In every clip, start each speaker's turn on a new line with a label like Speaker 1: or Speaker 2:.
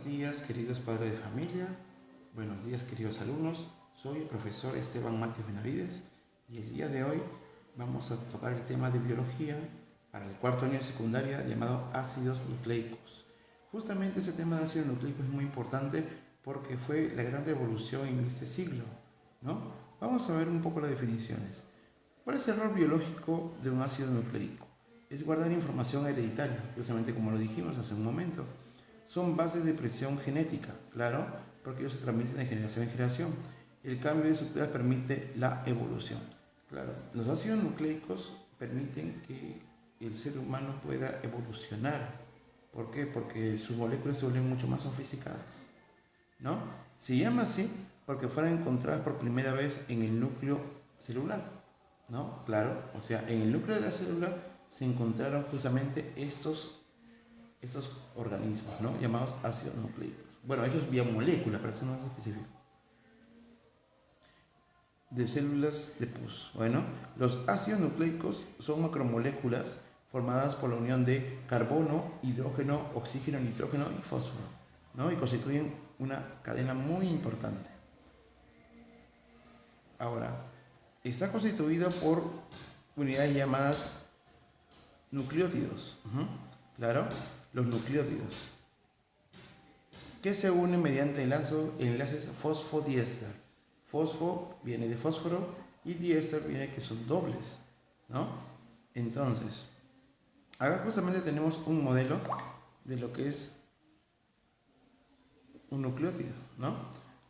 Speaker 1: días, queridos padres de familia. Buenos días, queridos alumnos. Soy el profesor Esteban Matios Benavides y el día de hoy vamos a tocar el tema de biología para el cuarto año de secundaria llamado ácidos nucleicos. Justamente ese tema de ácidos nucleicos es muy importante porque fue la gran revolución en este siglo, ¿no? Vamos a ver un poco las definiciones. ¿Cuál es el rol biológico de un ácido nucleico? Es guardar información hereditaria, justamente como lo dijimos hace un momento. Son bases de presión genética, claro, porque ellos se transmiten de generación en generación. El cambio de estructuras permite la evolución. Claro, los ácidos nucleicos permiten que el ser humano pueda evolucionar. ¿Por qué? Porque sus moléculas se vuelven mucho más sofisticadas, ¿no? Se llama así porque fueron encontradas por primera vez en el núcleo celular, ¿no? Claro, o sea, en el núcleo de la célula se encontraron justamente estos organismos, ¿no? Llamados ácidos nucleicos. Bueno, ellos biomoléculas, para ser más específico. De células de pus. Bueno, los ácidos nucleicos son macromoléculas formadas por la unión de carbono, hidrógeno, oxígeno, nitrógeno y fósforo, ¿no? Y constituyen una cadena muy importante. Ahora, está constituido por unidades llamadas nucleótidos. Claro, los nucleótidos, que se unen mediante enlaces fosfodiéster. Fosfo viene de fósforo y diéster viene que son dobles, ¿no? Entonces, acá justamente tenemos un modelo de lo que es un nucleótido, ¿no?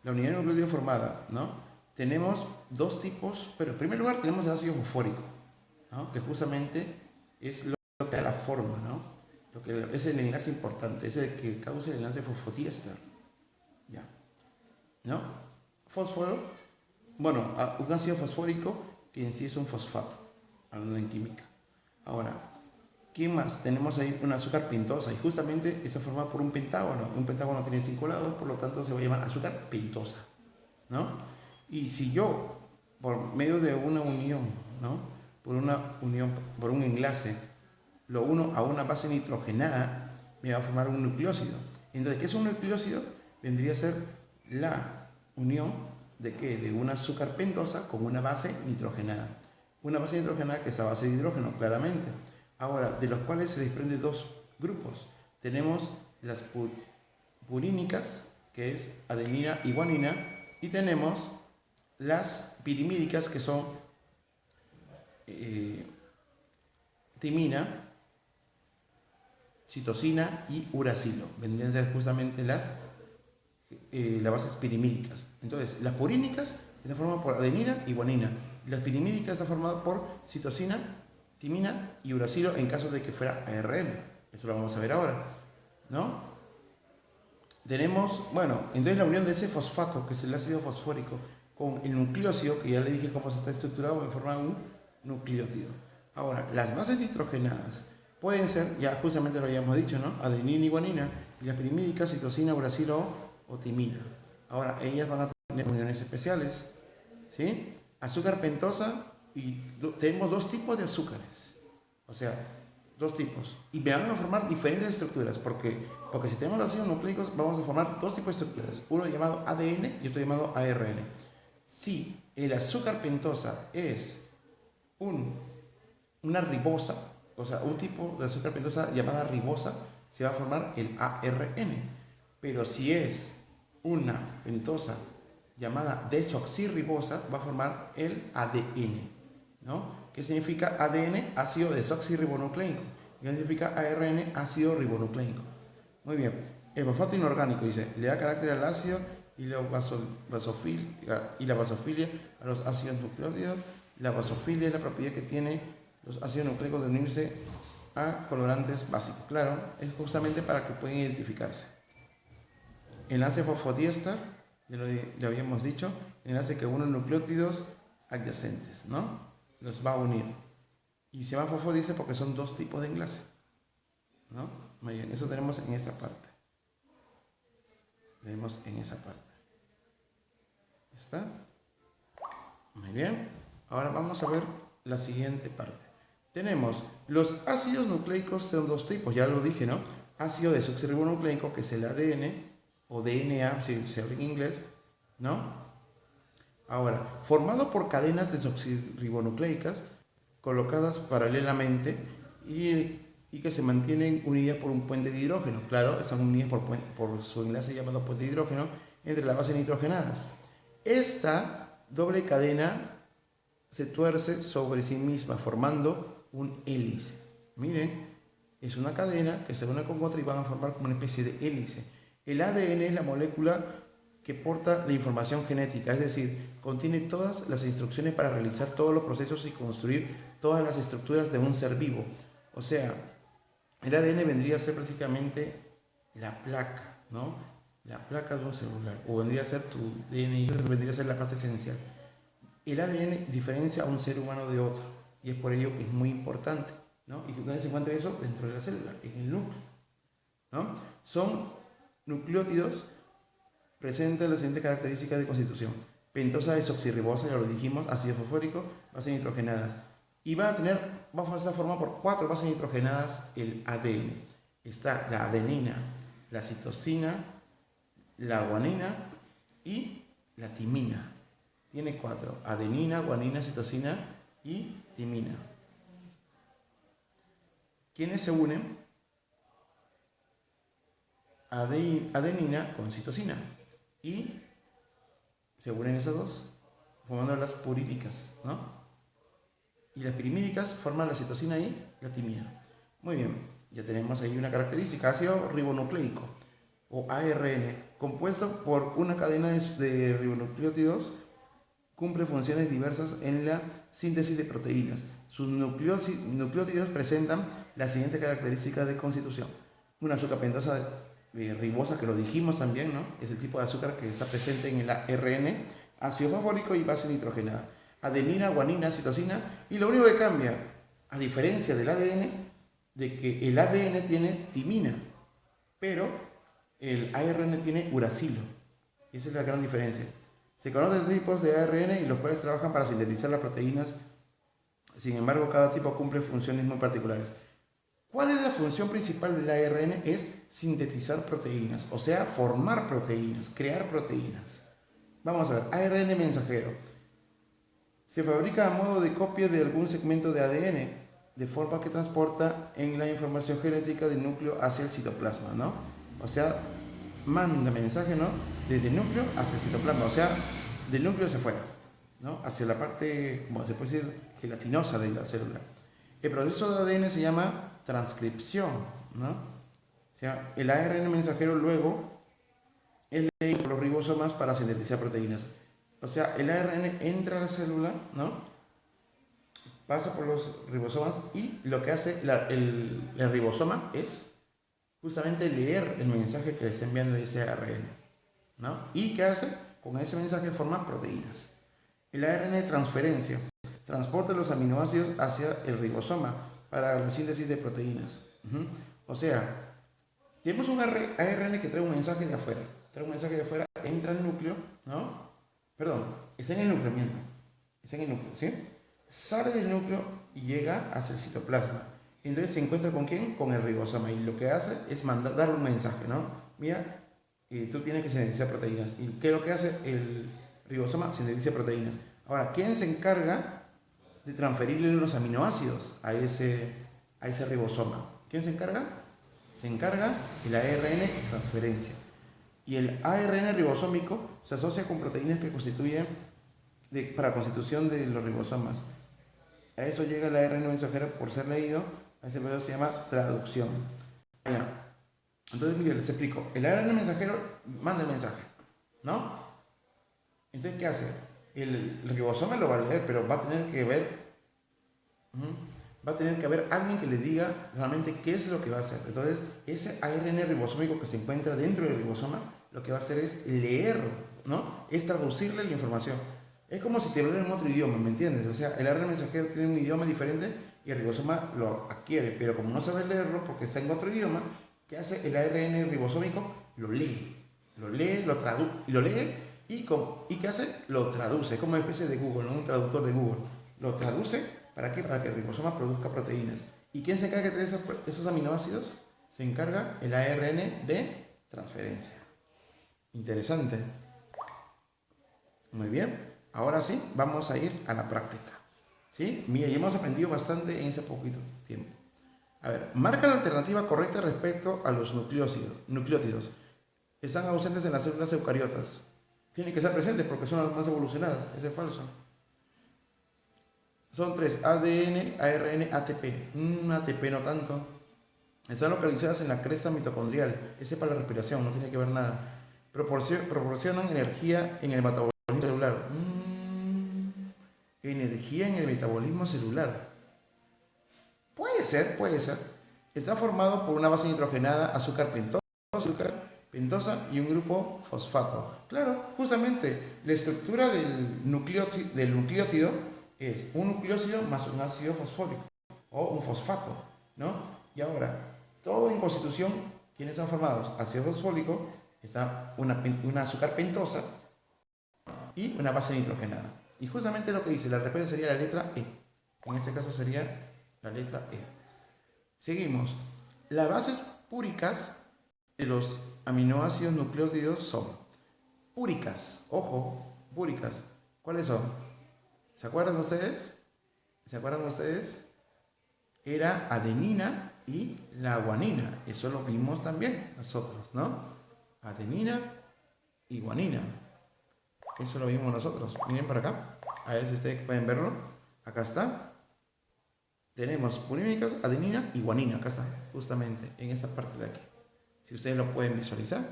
Speaker 1: La unidad de nucleótido formada, ¿no? Tenemos dos tipos, pero en primer lugar tenemos el ácido fosfórico, ¿no? Que justamente es lo que da la forma, ¿no? Lo que es el enlace importante, es el que causa el enlace fosfodiéster, ¿ya? ¿No? Fósforo, bueno, un ácido fosfórico que en sí es un fosfato, hablando en química. Ahora, ¿qué más? Tenemos ahí un azúcar pentosa y justamente está formada por un pentágono. Un pentágono tiene 5 lados, por lo tanto se va a llamar azúcar pentosa, ¿no? Y si yo, por medio de una unión, ¿no? Por un enlace, lo uno a una base nitrogenada, me va a formar un nucleócido. Entonces, ¿qué es un nucleócido? Vendría a ser la unión de ¿qué? De una azúcar pentosa con una base nitrogenada. Una base nitrogenada que es a base de hidrógeno, claramente. Ahora, de los cuales se desprenden dos grupos. Tenemos las purínicas, que es adenina y guanina, y tenemos las pirimídicas, que son timina, citosina y uracilo. Vendrían a ser justamente las bases pirimídicas. Entonces, las purínicas están formadas por adenina y guanina. Las pirimídicas están formadas por citosina, timina y uracilo en caso de que fuera ARN. Eso lo vamos a ver ahora, ¿no? Tenemos, bueno, entonces la unión de ese fosfato, que es el ácido fosfórico, con el nucleócido, que ya le dije cómo se está estructurado, me forma un nucleótido. Ahora, las bases nitrogenadas pueden ser, ya justamente lo habíamos dicho, ¿no? Adenina y guanina, y las pirimídicas, citosina, uracilo o timina. Ahora, ellas van a tener uniones especiales, ¿sí? Azúcar pentosa, y tenemos dos tipos de azúcares, o sea, dos tipos, y me van a formar diferentes estructuras, porque si tenemos ácidos nucleicos vamos a formar dos tipos de estructuras, uno llamado ADN y otro llamado ARN. Si el azúcar pentosa es una ribosa, o sea, un tipo de azúcar pentosa llamada ribosa, se va a formar el ARN. Pero si es una pentosa llamada desoxirribosa, va a formar el ADN, ¿no? ¿Qué significa ADN? Ácido desoxirribonucleico. ¿Qué significa ARN? Ácido ribonucleico. Muy bien. El fosfato inorgánico, dice, le da carácter al ácido y la basofilia a los ácidos nucleótidos. La basofilia es la propiedad que tienen los ácidos nucleicos de unirse a colorantes básicos. Claro, es justamente para que puedan identificarse. Enlace fosfodiéster, ya lo habíamos dicho, enlace que une nucleótidos adyacentes, ¿no? Los va a unir. Y se llama fosfodiéster porque son dos tipos de enlace, ¿no? Muy bien, eso tenemos en esta parte. Tenemos en esa parte. ¿Está? Muy bien. Ahora vamos a ver la siguiente parte. Tenemos los ácidos nucleicos, son dos tipos, ya lo dije, ¿no? Ácido desoxirribonucleico, que es el ADN, o DNA, si se habla en inglés, ¿no? Ahora, formado por cadenas desoxirribonucleicas colocadas paralelamente y que se mantienen unidas por un puente de hidrógeno. Claro, están unidas por su enlace llamado puente de hidrógeno entre las bases nitrogenadas. Esta doble cadena se tuerce sobre sí misma formando un hélice. Miren, es una cadena que se une con otra y van a formar como una especie de hélice. El ADN es la molécula que porta la información genética, es decir, contiene todas las instrucciones para realizar todos los procesos y construir todas las estructuras de un ser vivo. O sea, el ADN vendría a ser prácticamente la placa, ¿no? La placa de un celular, o vendría a ser tu DNI, vendría a ser la parte esencial. El ADN diferencia a un ser humano de otro, y es por ello que es muy importante, ¿no? ¿Y dónde se encuentra eso? Dentro de la célula, en el núcleo, ¿no? Son nucleótidos, presentan las siguientes características de constitución: pentosa desoxirribosa, ya lo dijimos, ácido fosfórico, bases nitrogenadas. Y va a estar formado por 4 bases nitrogenadas el ADN. Está la adenina, la citosina, la guanina y la timina. Tiene 4: adenina, guanina, citosina y timina. ¿Quiénes se unen? Adenina con citosina. Y se unen esas dos, formando las purílicas, ¿no? Y las pirimídicas forman la citosina y la timina. Muy bien, ya tenemos ahí una característica: ácido ribonucleico o ARN, compuesto por una cadena de ribonucleótidos, cumple funciones diversas en la síntesis de proteínas. Sus nucleótidos presentan las siguientes características de constitución: una azúcar pentosa ribosa, que lo dijimos también, ¿no? Es el tipo de azúcar que está presente en el ARN, ácido fosfórico y base nitrogenada, adenina, guanina, citosina. Y lo único que cambia, a diferencia del ADN, de que el ADN tiene timina, pero el ARN tiene uracilo. Esa es la gran diferencia. Se conocen tipos de ARN y los cuales trabajan para sintetizar las proteínas. Sin embargo, cada tipo cumple funciones muy particulares. ¿Cuál es la función principal del ARN? Es sintetizar proteínas, o sea, formar proteínas, crear proteínas. Vamos a ver, ARN mensajero. Se fabrica a modo de copia de algún segmento de ADN, de forma que transporta en la información genética del núcleo hacia el citoplasma, ¿no? O sea, manda mensaje, ¿no? Desde el núcleo hacia el citoplasma, o sea, del núcleo hacia afuera, ¿no? Hacia la parte, como se puede decir, gelatinosa de la célula. El proceso de ADN se llama transcripción, ¿no? O sea, el ARN mensajero luego es leído por los ribosomas para sintetizar proteínas. O sea, el ARN entra a la célula, ¿no? Pasa por los ribosomas y lo que hace el ribosoma es justamente leer el mensaje que le está enviando ese ARN, ¿no? ¿Y qué hace? Con ese mensaje forma proteínas. El ARN de transferencia transporta los aminoácidos hacia el ribosoma para la síntesis de proteínas. O sea, tenemos un ARN que trae un mensaje de afuera. Trae un mensaje de afuera, entra al núcleo, ¿no? Perdón, está en el núcleo, miento. Está en el núcleo, ¿sí? Sale del núcleo y llega hacia el citoplasma. Entonces se encuentra ¿con quién? Con el ribosoma. Y lo que hace es darle un mensaje, ¿no? Mira, tú tienes que sintetizar proteínas. ¿Y qué es lo que hace el ribosoma? Sintetiza proteínas. Ahora, ¿quién se encarga de transferirle los aminoácidos a ese ribosoma? ¿Quién se encarga? Se encarga el ARN transferencia. Y el ARN ribosómico se asocia con proteínas que constituyen para constitución de los ribosomas. A eso llega el ARN mensajero por ser leído. A ese proceso se llama traducción. Entonces, mire, les explico. El ARN mensajero manda el mensaje, ¿no? Entonces, ¿qué hace? El ribosoma lo va a leer, pero va a tener que haber alguien que le diga realmente qué es lo que va a hacer. Entonces, ese ARN ribosómico que se encuentra dentro del ribosoma, lo que va a hacer es leerlo, ¿no? Es traducirle la información. Es como si te hablara en otro idioma, ¿me entiendes? O sea, el ARN mensajero tiene un idioma diferente y el ribosoma lo adquiere, pero como no sabe leerlo porque está en otro idioma, ¿qué hace? El ARN ribosómico lo lee, y ¿qué hace? Lo traduce, es como una especie de Google, ¿no? Un traductor de Google. Lo traduce, ¿para qué? Para que el ribosoma produzca proteínas. ¿Y quién se encarga de traer esos aminoácidos? Se encarga el ARN de transferencia. Interesante. Muy bien. Ahora sí, vamos a ir a la práctica. ¿Sí? Mira, ya hemos aprendido bastante en ese poquito tiempo. A ver, marca la alternativa correcta respecto a los nucleótidos. Están ausentes en las células eucariotas. Tienen que estar presentes porque son las más evolucionadas. Ese es falso. Son tres: ADN, ARN, ATP. ATP no tanto. Están localizadas en la cresta mitocondrial. Ese es para la respiración, no tiene que ver nada. Proporcionan energía en el metabolismo celular. Energía en el metabolismo celular. Puede ser, puede ser. Está formado por una base nitrogenada, azúcar pentosa y un grupo fosfato. Claro, justamente la estructura del nucleótido es un nucleósido más un ácido fosfórico o un fosfato, ¿no? Y ahora, todo en constitución, ¿quiénes están formados? Ácido fosfórico, está una azúcar pentosa y una base nitrogenada. Y justamente lo que dice, la respuesta sería la letra E. En este caso sería la letra E. Seguimos. Las bases púricas de los aminoácidos nucleótidos son púricas. Ojo, púricas. ¿Cuáles son? ¿Se acuerdan ustedes? ¿Se acuerdan ustedes? Era adenina y la guanina. Eso lo vimos también nosotros, ¿no? Adenina y guanina. Eso lo vimos nosotros. Miren para acá. A ver si ustedes pueden verlo. Acá está. Tenemos purímicas, adenina y guanina. Acá está, justamente, en esta parte de aquí. Si ustedes lo pueden visualizar.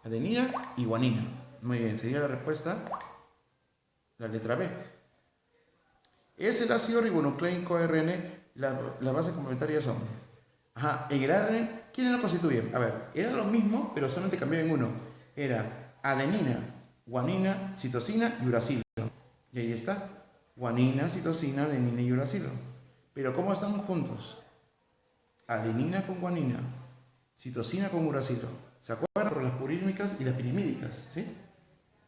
Speaker 1: Adenina y guanina. Muy bien, sería la respuesta la letra B. Es el ácido ribonucleico ARN. Las bases complementarias son. En el ARN, ¿quiénes lo constituyen? A ver, era lo mismo, pero solamente cambiaba en uno. Era adenina, guanina, citosina y uracilo. Y ahí está. Guanina, citosina, adenina y uracilo. Pero ¿cómo están juntos? Adenina con guanina, citosina con uracilo. ¿Se acuerdan? Por las purínmicas y las pirimídicas, ¿sí?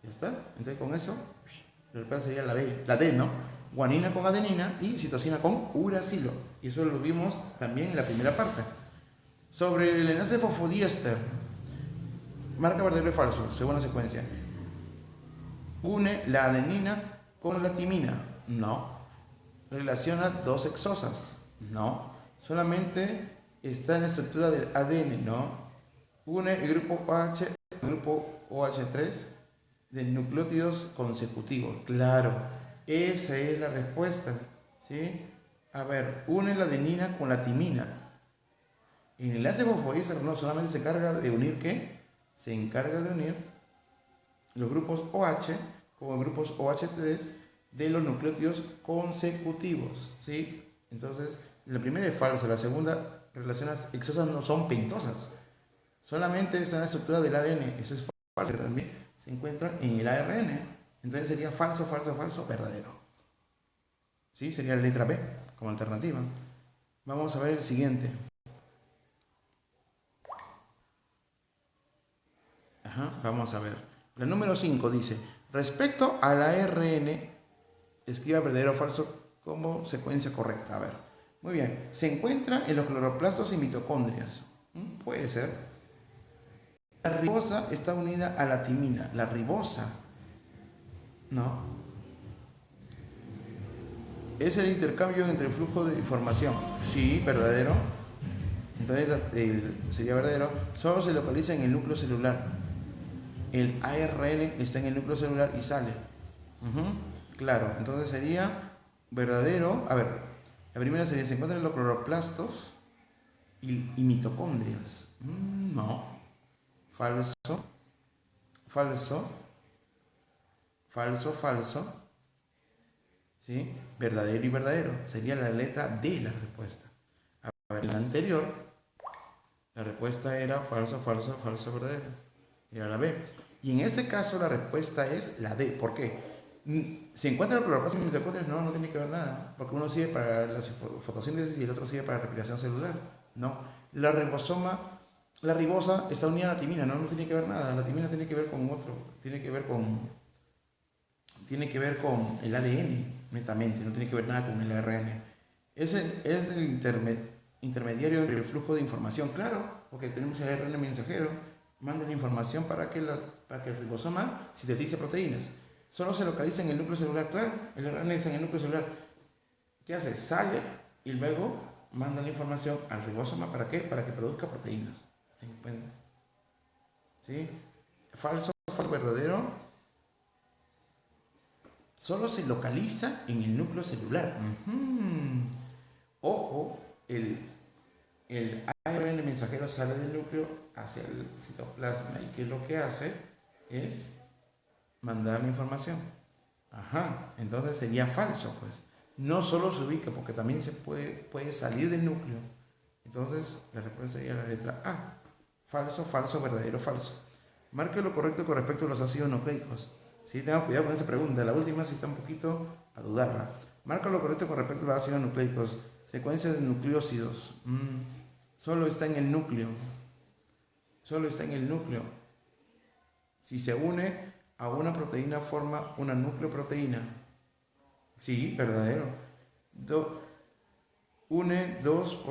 Speaker 1: Ya está. Entonces con eso, la respuesta sería la D, ¿no? Guanina con adenina y citosina con uracilo. Y eso lo vimos también en la primera parte. Sobre el enlace fosfodiéster, marca verdadero y falso, según la secuencia. Une la adenina con la timina. No. Relaciona dos hexosas. No. Solamente está en la estructura del ADN. No. Une el grupo OH, el grupo OH3 de nucleótidos consecutivos. Claro. Esa es la respuesta. ¿Sí? A ver, une la adenina con la timina. En el enlace fosfodiéster no solamente se encarga de unir ¿qué? Se encarga de unir los grupos OH con los grupos OH3 de los nucleótidos consecutivos, ¿sí? Entonces, la primera es falsa, la segunda, relaciones exosas no son pentosas. Solamente está en la estructura del ADN, eso es falso, también se encuentra en el ARN. Entonces sería falso, falso, falso, verdadero. ¿Sí? Sería la letra B como alternativa. Vamos a ver el siguiente. Vamos a ver. La número 5 dice, respecto al ARN, escriba verdadero o falso como secuencia correcta. A ver, muy bien. Se encuentra en los cloroplastos y mitocondrias. Puede ser. La ribosa está unida a la timina. La ribosa. No. Es el intercambio entre el flujo de información. Sí, verdadero. Entonces sería verdadero. Solo se localiza en el núcleo celular. El ARN está en el núcleo celular y sale. Claro, entonces sería verdadero. A ver, la primera sería, se encuentran en los cloroplastos y mitocondrias. No. Falso. Falso. Falso, falso. ¿Sí? Verdadero y verdadero. Sería la letra D la respuesta. A ver, la anterior, la respuesta era falso, falso, falso, verdadero. Era la B. Y en este caso la respuesta es la D. ¿Por qué? ¿Se encuentran los cloroplastos y mitocondrias? No, no tiene que ver nada. Porque uno sirve para la fotosíntesis y el otro sirve para la respiración celular. No. La ribosa está unida a la timina. No, no tiene que ver nada. La timina tiene que ver con otro. Tiene que ver con el ADN, netamente. No tiene que ver nada con el ARN. Es el intermediario entre el flujo de información. Claro, porque tenemos el ARN mensajero manda la información para que el ribosoma sintetice proteínas. Solo se localiza en el núcleo celular, claro, el RNA está en el núcleo celular. ¿Qué hace? Sale y luego manda la información al ribosoma, ¿para qué? Para que produzca proteínas. ¿Sí? Falso, verdadero. Solo se localiza en el núcleo celular. Ojo, el ARN mensajero sale del núcleo hacia el citoplasma, y ¿qué es lo que hace? Es mandar la información. Entonces sería falso, pues. No solo se ubica, porque también se puede salir del núcleo. Entonces la respuesta sería la letra A. Falso, falso, verdadero, falso. Marque lo correcto con respecto a los ácidos nucleicos. Sí, tengan cuidado con esa pregunta. La última sí está un poquito a dudarla. Marca lo correcto con respecto a los ácidos nucleicos. Secuencia de nucleósidos. Solo está en el núcleo. Solo está en el núcleo. Si se une a una proteína, forma una nucleoproteína. Sí, verdadero. Une dos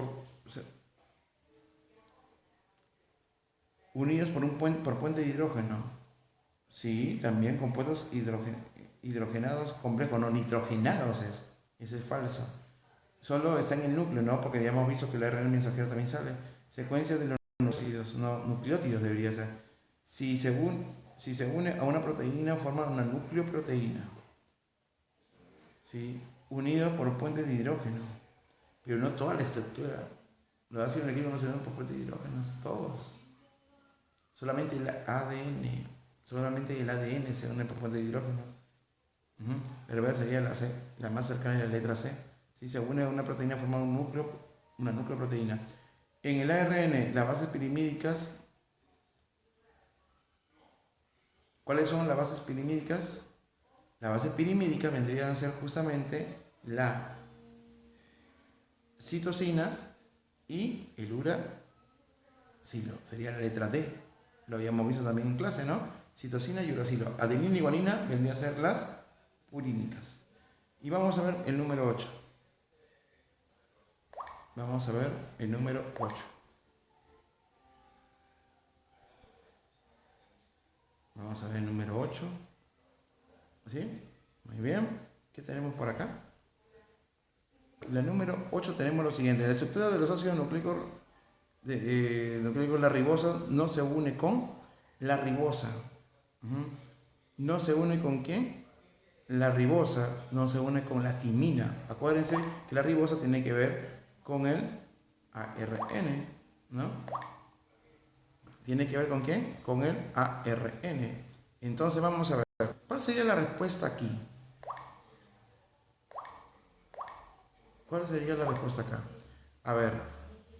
Speaker 1: unidos por puente de hidrógeno. Sí, también compuestos hidrogenados complejos, no nitrogenados es. Eso es falso. Solo está en el núcleo, ¿no? Porque ya hemos visto que el ARN mensajero también sale. Secuencia de los nucleótidos, no, nucleótidos debería ser. Si se une a una proteína, forma una nucleoproteína. ¿Sí? Unidos por puentes de hidrógeno. Pero no toda la estructura. Los ácidos nucleicos no se unen por puentes de hidrógeno, todos. Solamente el ADN. Solamente el ADN se une por puente de hidrógeno. La respuesta sería la C, la más cercana a la letra C. Si se une a una proteína, forma un núcleo, una nucleoproteína. En el ARN, las bases pirimídicas. ¿Cuáles son las bases pirimídicas? Las bases pirimídicas vendrían a ser justamente la citosina y el uracilo. Sería la letra D. Lo habíamos visto también en clase, ¿no? Citosina y uracilo. Adenina y guanina vendrían a ser las purínicas. Y vamos a ver el número 8. Vamos a ver el número 8. Vamos a ver el número 8. ¿Sí? Muy bien. ¿Qué tenemos por acá? La número 8 tenemos lo siguiente. La estructura de los ácidos nucleicos, la ribosa no se une con la ribosa. No se une con ¿quién? La ribosa no se une con la timina. Acuérdense que la ribosa tiene que ver con el ARN, ¿no? ¿Tiene que ver con qué? Con el ARN. Entonces vamos a ver, ¿cuál sería la respuesta aquí? ¿Cuál sería la respuesta acá? A ver,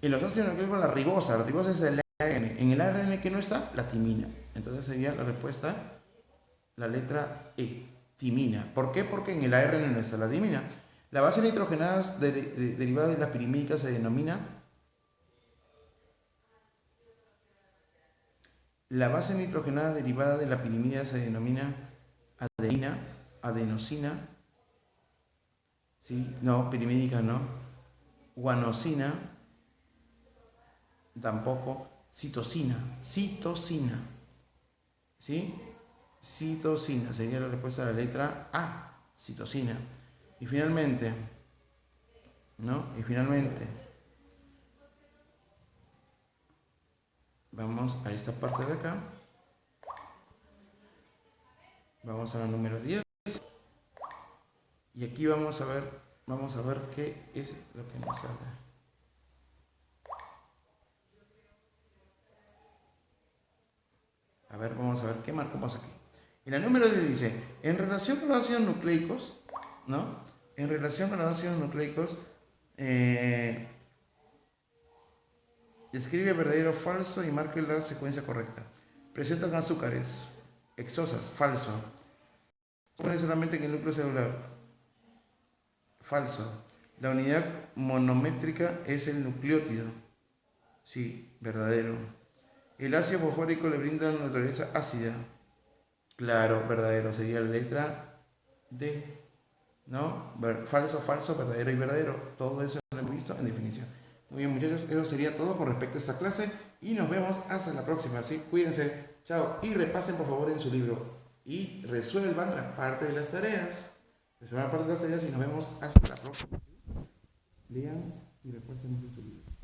Speaker 1: en los ácidos nucleicos la ribosa es el ARN. En el ARN que no está, la timina. Entonces sería la respuesta la letra E, timina. ¿Por qué? Porque en el ARN no está la timina. La base nitrogenada derivada de la pirimídica se denomina. La base nitrogenada derivada de la pirimida se denomina adenina, adenosina. ¿Sí? No, pirimídica no. Guanosina, tampoco. Citosina, citosina. ¿Sí? Citosina sería la respuesta de la letra A, citosina. Y finalmente, ¿no? Y finalmente, vamos a esta parte de acá. Vamos a la número 10. Y aquí vamos a ver qué es lo que nos habla. A ver, vamos a ver qué marcamos aquí. En la número 10 dice, en relación con los ácidos nucleicos, ¿no? En relación con los ácidos nucleicos, escribe verdadero o falso y marque la secuencia correcta. Presentan azúcares exosas, falso. Pone solamente en el núcleo celular, falso. La unidad monométrica es el nucleótido, sí, verdadero. El ácido fosfórico le brinda una naturaleza ácida, claro, verdadero. Sería la letra D, ¿no? Falso, falso, verdadero y verdadero. Todo eso lo hemos visto en definición. Muy bien, muchachos, eso sería todo con respecto a esta clase. Y nos vemos hasta la próxima, ¿sí? Cuídense, chao. Y repasen por favor en su libro y resuelvan la parte de las tareas. Resuelvan la parte de las tareas y nos vemos hasta la próxima. Lean y repasen en su libro.